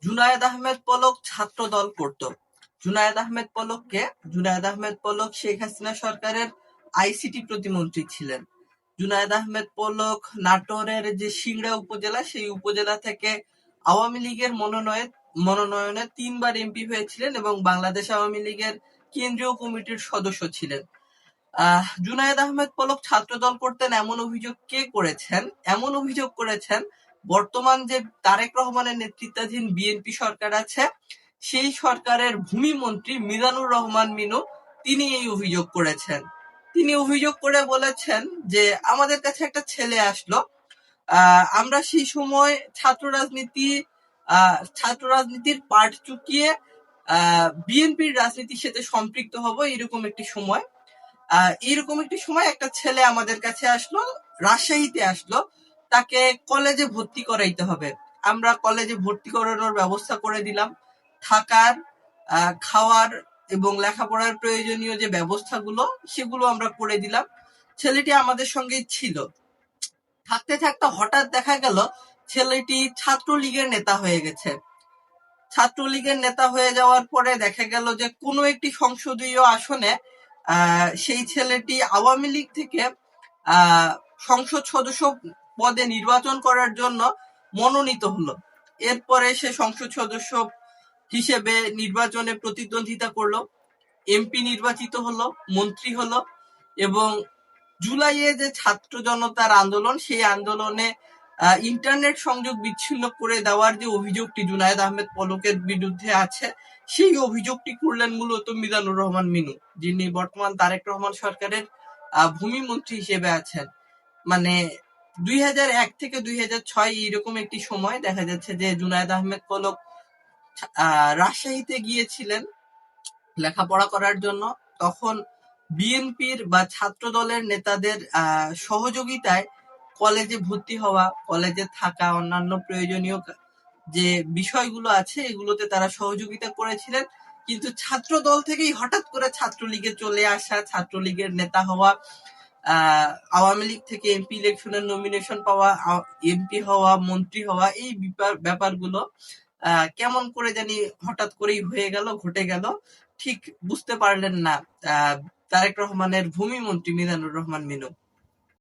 জুনায়েদ আহমেদ পলক ছাত্র দল করত। জুনায়েদ আহমেদ পলক শেখ হাসিনা সরকারের আইসিটি প্রতিমন্ত্রী ছিলেন। জুনায়েদ আহমেদ পলক নাটোরের যে সিংড়া উপজেলা, সেই উপজেলা থেকে আওয়ামী লীগের মনোনয়নে ৩ বার এমপি হয়েছিলেন এবং বাংলাদেশ আওয়ামী লীগের কেন্দ্রীয় কমিটির সদস্য ছিলেন। জুনায়েদ আহমেদ পলক ছাত্রদল করতেন এমন অভিযোগ কে করেছেন? এমন অভিযোগ করেছেন বর্তমান যে তারেক রহমানের নেতৃত্বাধীন বিএনপি সরকার আছে, সেই সরকারের ভূমিমন্ত্রী মিজানুর রহমান মিনু, তিনি এই অভিযোগ করেছেন। তিনি অভিযোগ করে বলেছেন যে আমাদের কাছে একটা ছেলে আসলো, আমরা সেই সময় ছাত্র রাজনীতির পার্ট চুকিয়ে বিএনপির রাজনীতির সাথে সম্পৃক্ত হব, এরকম একটি সময় একটা ছেলে আমাদের কাছে আসলো, রাজশাহীতে আসলো, তাকে কলেজে ভর্তি করাইতে হবে। আমরা কলেজে ভর্তি করানোর ব্যবস্থা করে দিলাম। থাকার, খাওয়ার এবং লেখাপড়ার প্রয়োজনীয় যে ব্যবস্থাগুলো, সেগুলো আমরা করে দিলাম। ছেলেটি আমাদের সঙ্গেই ছিল। থাকতে থাকতে হঠাৎ দেখা গেল ছেলেটি ছাত্রলীগের নেতা হয়ে গেছে। ছাত্রলীগের নেতা হয়ে যাওয়ার পরে দেখা গেল যে কোনো একটি সংসদীয় আসনে সেই ছেলেটি আওয়ামী লীগ থেকে সংসদ সদস্য পদে নির্বাচন করার জন্য মনোনীত হলো। এরপরে সে সংসদ সদস্য হিসেবে নির্বাচনে প্রতিদ্বন্দ্বিতা করলো, এমপি নির্বাচিত হলো, মন্ত্রী হলো এবং জুলাইয়ে যে ছাত্র জনতার আন্দোলন, সেই আন্দোলনে ইন্টারনেট সংযোগ বিচ্ছিন্ন করে দেওয়ার যে অভিযোগটি জুনায়েদ আহমেদ পলকের বিরুদ্ধে আছে, সেই অভিযোগটি করলেন মূলত মিজানুর রহমান মিনু, যিনি বর্তমান তারেক রহমান সরকারের ভূমিমন্ত্রী হিসেবে আছেন। মানে 2001 থেকে 2006 এইরকম একটি সময় দেখা যাচ্ছে যে জুনায়েদ আহমেদ পলক রাজশাহীতে গিয়েছিলেন লেখাপড়া করার জন্য। তখন বিএনপির বা ছাত্র দলের নেতাদের সহযোগিতায় কলেজে ভর্তি হওয়া, কলেজে থাকা, অন্যান্য প্রয়োজনীয় যে বিষয়গুলো আছে এগুলোতে তারা সহযোগিতা করেছিলেন। কিন্তু ছাত্র দল থেকেই হঠাৎ করে ছাত্রলীগে চলে আসা, ছাত্রলীগের নেতা হওয়া, আওয়ামী লীগ থেকে এমপি ইলেকশনের নমিনেশন পাওয়া, এমপি হওয়া, মন্ত্রী হওয়া, এই ব্যাপারগুলো কেমন করে জানি হঠাৎ করেই ঘটে গেল, ঠিক বুঝতে পারলেন না তারেক রহমানের ভূমিমন্ত্রী মিজানুর রহমান মিনু।